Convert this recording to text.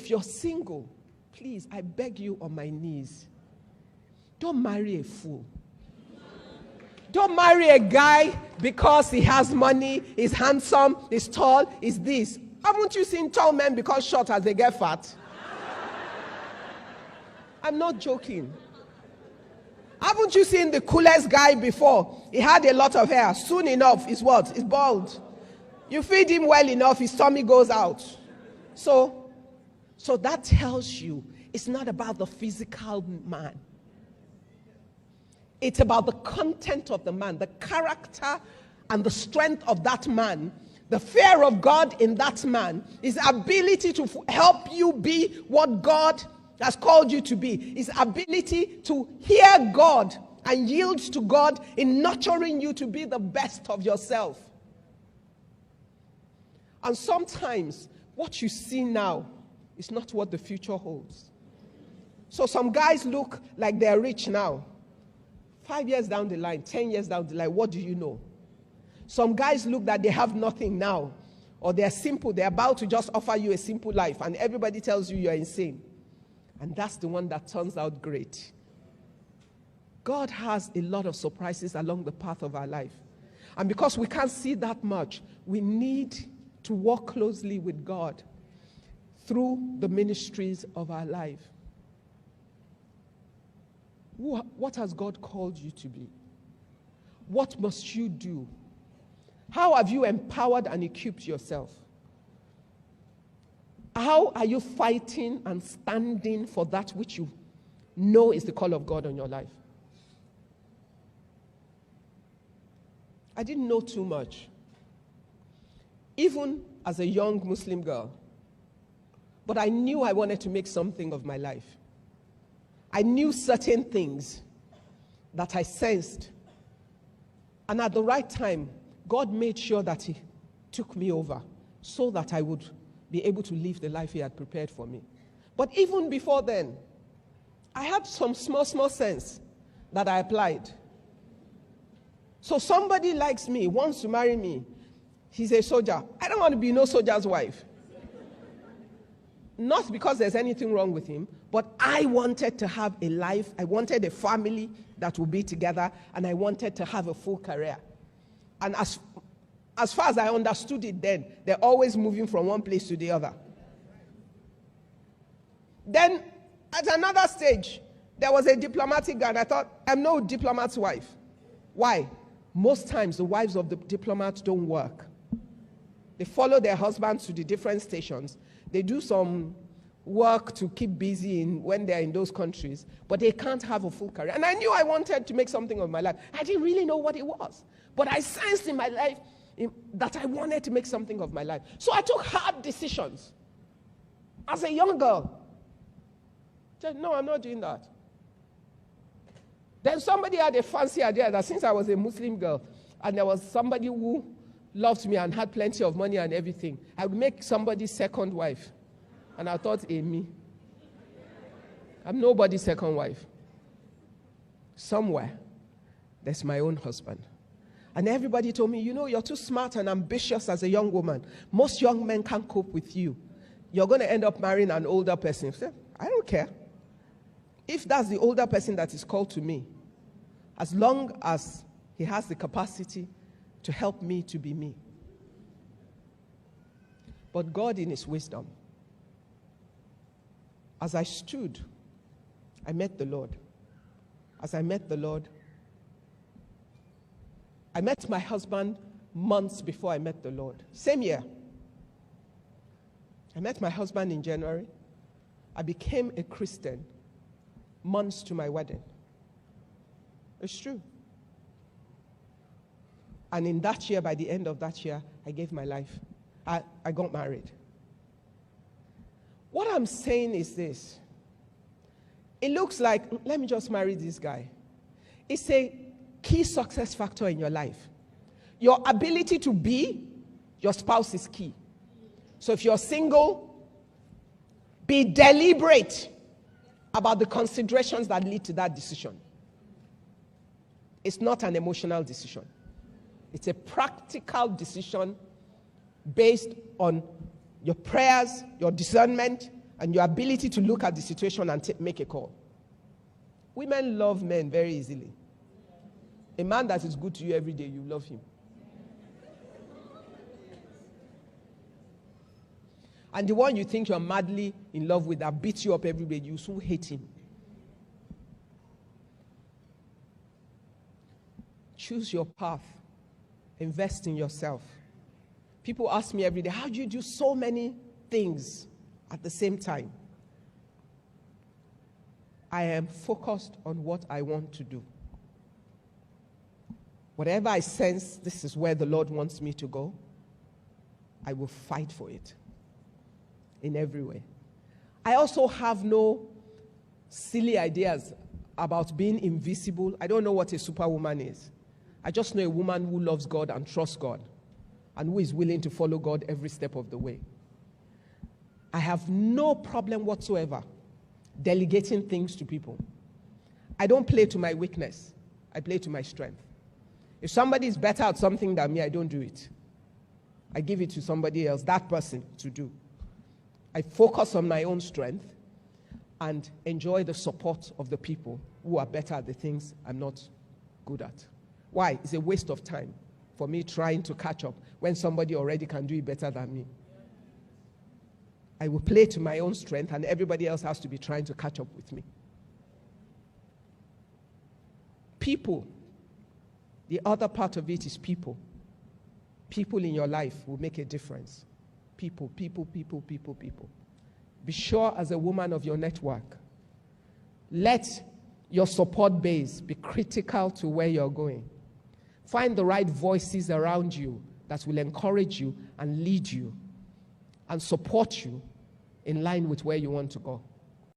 if you're single, please, I beg you on my knees, don't marry a fool. Don't marry a guy because he has money, he's handsome, he's tall, he's this. Haven't you seen tall men become short as they get fat? I'm not joking. Haven't you seen the coolest guy before? He had a lot of hair. Soon enough, he's what? He's bald. You feed him well enough, his tummy goes out. So that tells you it's not about the physical man. It's about the content of the man, the character and the strength of that man, the fear of God in that man, his ability to help you be what God has called you to be, his ability to hear God and yield to God in nurturing you to be the best of yourself. And sometimes what you see now is not what the future holds. So some guys look like they're rich now. 5 years down the line, 10 years down the line, what do you know? Some guys look that they have nothing now, or they're simple, they're about to just offer you a simple life, and everybody tells you you're insane. And that's the one that turns out great. God has a lot of surprises along the path of our life. And because we can't see that much, we need to walk closely with God through the ministries of our life. What has God called you to be? What must you do? How have you empowered and equipped yourself? How are you fighting and standing for that which you know is the call of God on your life? I didn't know too much, even as a young Muslim girl, but I knew I wanted to make something of my life. I knew certain things that I sensed. And at the right time, God made sure that He took me over so that I would be able to live the life He had prepared for me. But even before then, I had some small sense that I applied. So somebody likes me, wants to marry me. He's a soldier. I don't want to be no soldier's wife. Not because there's anything wrong with him, but I wanted to have a life, I wanted a family that would be together, and I wanted to have a full career. And as far as I understood it then, they're always moving from one place to the other. Then, at another stage, there was a diplomatic guy, and I thought, I'm no diplomat's wife. Why? Most times, the wives of the diplomats don't work. They follow their husbands to the different stations. They do some work to keep busy when they're in those countries, but they can't have a full career. And I knew I wanted to make something of my life. I didn't really know what it was, but I sensed in my life that I wanted to make something of my life. So I took hard decisions as a young girl. I said, no, I'm not doing that. Then somebody had a fancy idea that since I was a Muslim girl and there was somebody who loved me and had plenty of money and everything, I would make somebody's second wife. And I thought, me. I'm nobody's second wife. Somewhere, there's my own husband. And everybody told me, you know, you're too smart and ambitious as a young woman. Most young men can't cope with you. You're going to end up marrying an older person. I said, I don't care. If that's the older person that is called to me, as long as he has the capacity to help me to be me. But God in His wisdom, as I stood, I met the Lord. As I met the Lord, I met my husband months before I met the Lord. Same year. I met my husband in January. I became a Christian months to my wedding. It's true. And in that year, by the end of that year, I gave my life. I got married. What I'm saying is this. It looks like, let me just marry this guy. It's a key success factor in your life. Your ability to be your spouse is key. So if you're single, be deliberate about the considerations that lead to that decision. It's not an emotional decision. It's a practical decision based on your prayers, your discernment, and your ability to look at the situation and make a call. Women love men very easily. A man that is good to you every day, you love him. And the one you think you're madly in love with that beats you up every day, you soon hate him. Choose your path. Invest in yourself. People ask me every day, how do you do so many things at the same time? I am focused on what I want to do. Whatever I sense, this is where the Lord wants me to go, I will fight for it in every way. I also have no silly ideas about being invisible. I don't know what a superwoman is. I just know a woman who loves God and trusts God and who is willing to follow God every step of the way. I have no problem whatsoever delegating things to people. I don't play to my weakness. I play to my strength. If somebody is better at something than me, I don't do it. I give it to somebody else, that person, to do. I focus on my own strength and enjoy the support of the people who are better at the things I'm not good at. Why? It's a waste of time for me trying to catch up when somebody already can do it better than me. I will play to my own strength, and everybody else has to be trying to catch up with me. People. The other part of it is people. People in your life will make a difference. People. Be sure as a woman of your network. Let your support base be critical to where you're going. Find the right voices around you that will encourage you and lead you and support you in line with where you want to go.